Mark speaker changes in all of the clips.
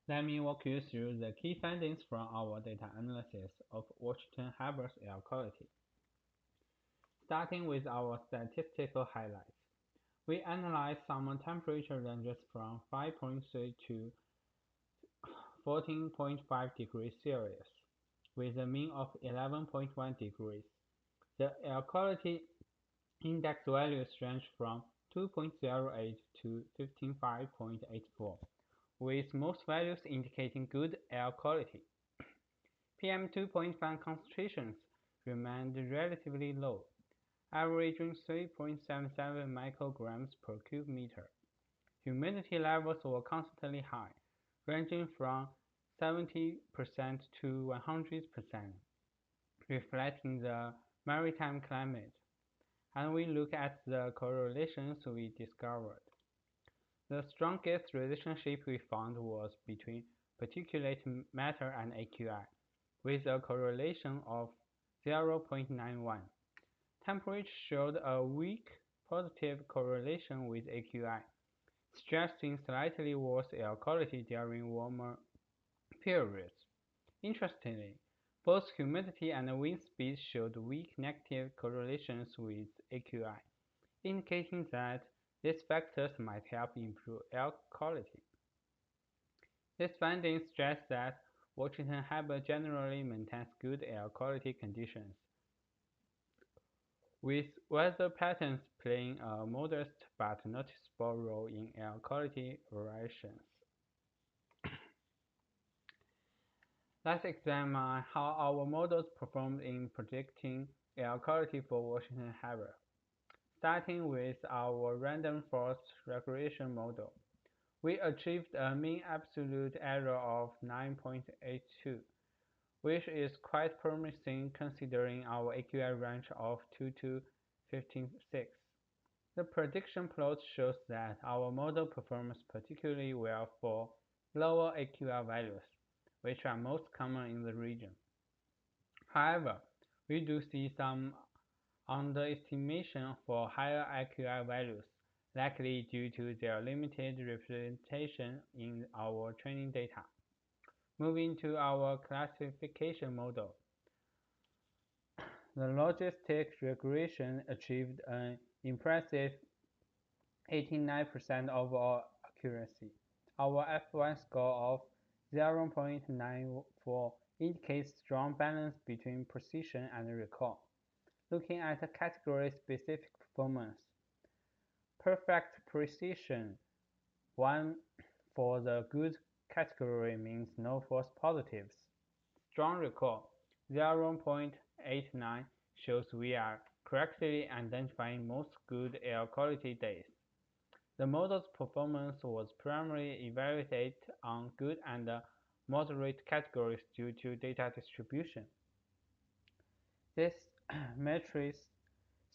Speaker 1: Let me walk you through the key findings from our data analysis of Washington Harbor's air quality. Starting with our statistical highlights, we analyzed summer temperature ranges from 5.3 to 14.5 degrees Celsius, with a mean of 11.1 degrees. The air quality index values range from 2.08 to 15.5.84, with most values indicating good air quality. PM 2.5 concentrations remained relatively low, averaging 3.77 micrograms per cubic meter. Humidity levels were constantly high, ranging from 70% to 100%, reflecting the maritime climate. And we look at the correlations we discovered. The strongest relationship we found was between particulate matter and AQI, with a correlation of 0.91. Temperature showed a weak positive correlation with AQI, suggesting slightly worse air quality during warmer periods. Interestingly, both humidity and wind speed showed weak negative correlations with AQI, indicating that these factors might help improve air quality. These findings suggest that Washington Harbour generally maintains good air quality conditions, with weather patterns playing a modest but noticeable role in air quality variations. Let's examine how our models performed in predicting air quality for Washington Harbour. Starting with our random forest regression model, we achieved a mean absolute error of 9.82, which is quite promising considering our AQI range of 2 to 15.6. The prediction plot shows that our model performs particularly well for lower AQI values, which are most common in the region. However, we do see some underestimation for higher AQI values, likely due to their limited representation in our training data. Moving to our classification model, the logistic regression achieved an impressive 89% overall accuracy. Our F1 score of 0.94 indicates strong balance between precision and recall. Looking at category-specific performance, perfect precision 1 for the good category means no false positives. Strong recall 0.89 shows we are correctly identifying most good air quality days. The model's performance was primarily evaluated on good and moderate categories due to data distribution. This matrix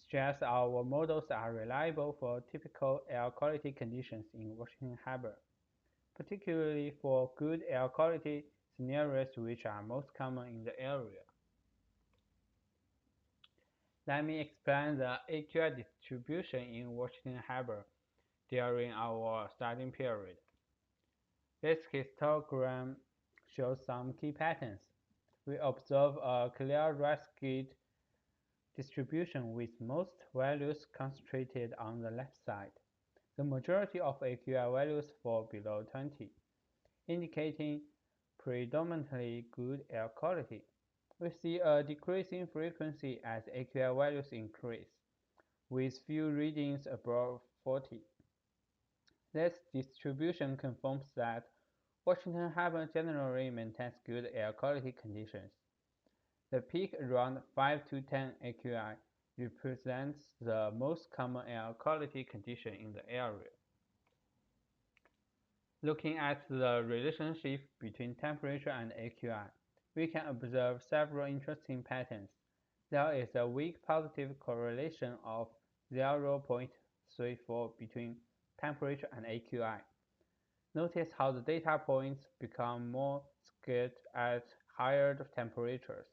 Speaker 1: suggests our models are reliable for typical air quality conditions in Washington Harbour, particularly for good air quality scenarios which are most common in the area. Let me explain the AQI distribution in Washington Harbour during our study period. This histogram shows some key patterns. We observe a clear right-skewed distribution with most values concentrated on the left side. The majority of AQI values fall below 20, indicating predominantly good air quality. We see a decreasing frequency as AQI values increase, with few readings above 40. This distribution confirms that Washington Harbour generally maintains good air quality conditions. The peak around 5 to 10 AQI represents the most common air quality condition in the area. Looking at the relationship between temperature and AQI, we can observe several interesting patterns. There is a weak positive correlation of 0.34 between temperature and AQI. Notice how the data points become more skewed at higher temperatures.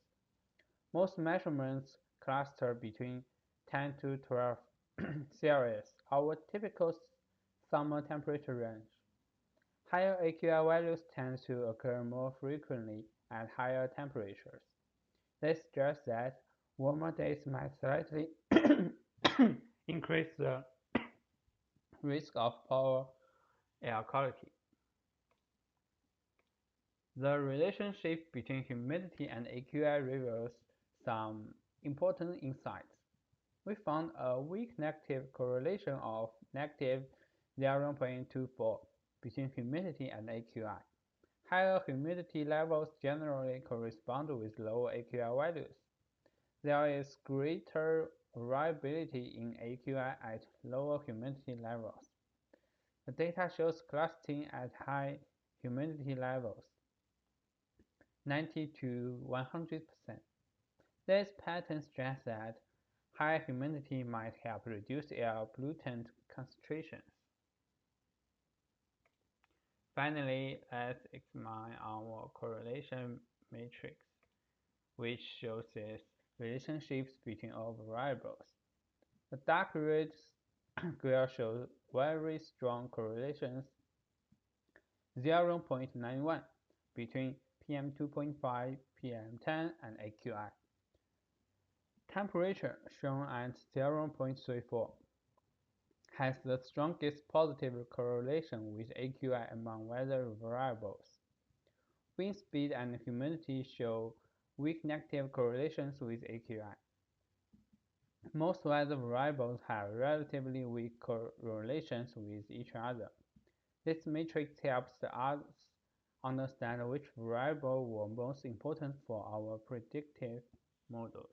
Speaker 1: Most measurements cluster between 10 to 12 Celsius, our typical summer temperature range. Higher AQI values tend to occur more frequently at higher temperatures. This suggests that warmer days might slightly increase the risk of poor air quality. The relationship between humidity and AQI reveals some important insights. We found a weak negative correlation of negative 0.24 between humidity and AQI. Higher humidity levels generally correspond with lower AQI values. There is greater variability in AQI at lower humidity levels. The data shows clustering at high humidity levels, 90 to 100%. This pattern suggests that high humidity might help reduce air pollutant concentrations. Finally, let's examine our correlation matrix, which shows these relationships between all variables. The dark red square shows very strong correlations 0.91 between PM2.5, PM10, and AQI. Temperature, shown at 0.34, has the strongest positive correlation with AQI among weather variables. Wind speed and humidity show weak negative correlations with AQI. Most weather variables have relatively weak correlations with each other. This matrix helps us understand which variables were most important for our predictive models.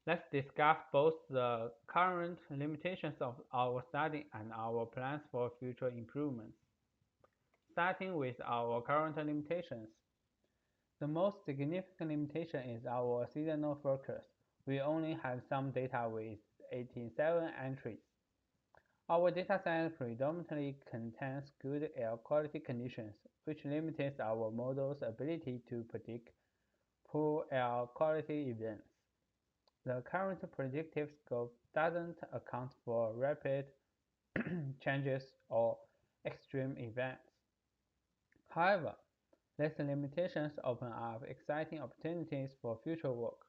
Speaker 1: Let's discuss both the current limitations of our study and our plans for future improvements. Starting with our current limitations. The most significant limitation is our seasonal focus. We only have some data with 87 entries. Our dataset predominantly contains good air quality conditions, which limits our model's ability to predict poor air quality events. The current predictive scope doesn't account for rapid changes or extreme events. However, these limitations open up exciting opportunities for future work.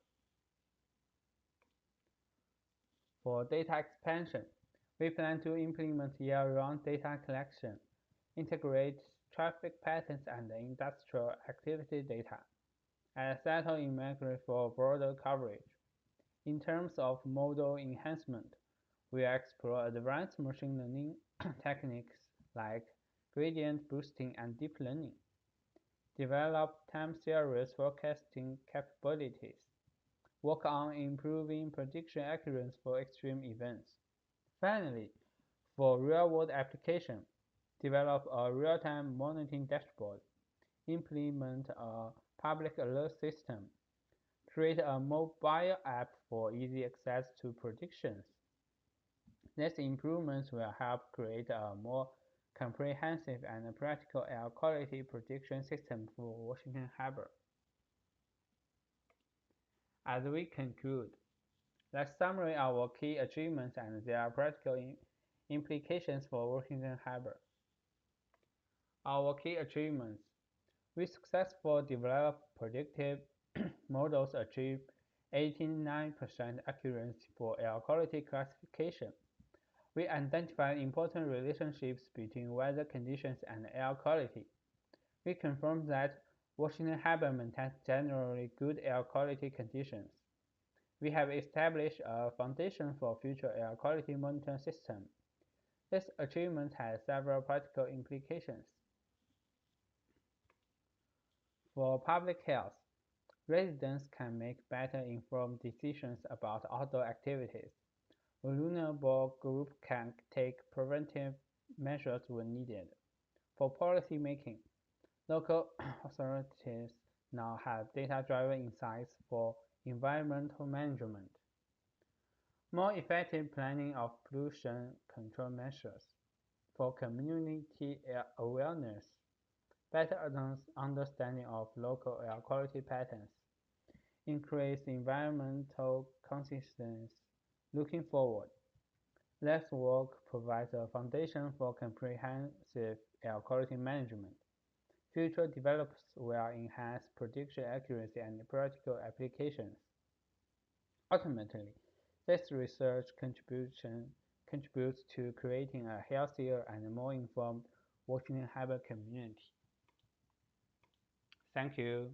Speaker 1: For data expansion, we plan to implement year-round data collection, integrate traffic patterns and industrial activity data, and settle in migrate for broader coverage. In terms of model enhancement, we explore advanced machine learning techniques like gradient boosting and deep learning, develop time series forecasting capabilities, work on improving prediction accuracy for extreme events. Finally, for real-world application, develop a real-time monitoring dashboard, implement a public alert system, create a mobile app for easy access to predictions. These improvements will help create a more comprehensive and practical air quality prediction system for Washington Harbor. As we conclude, let's summarize our key achievements and their practical implications for Washington Harbor. Our key achievements. We successfully developed predictive models achieve 89% accuracy for air quality classification. We identified important relationships between weather conditions and air quality. We confirmed that Washington Harbor maintains generally good air quality conditions. We have established a foundation for future air quality monitoring system. This achievement has several practical implications. For public health, residents can make better informed decisions about outdoor activities. Vulnerable groups can take preventive measures when needed. For policy making, local authorities now have data-driven insights for environmental management, more effective planning of pollution control measures, for community awareness, better understanding of local air quality patterns, increased environmental consciousness. Looking forward, This work provides a foundation for comprehensive air quality management. Future developers will enhance prediction accuracy and practical applications. Ultimately, this research contribution contributes to creating a healthier and more informed Washington Harbour community. Thank you.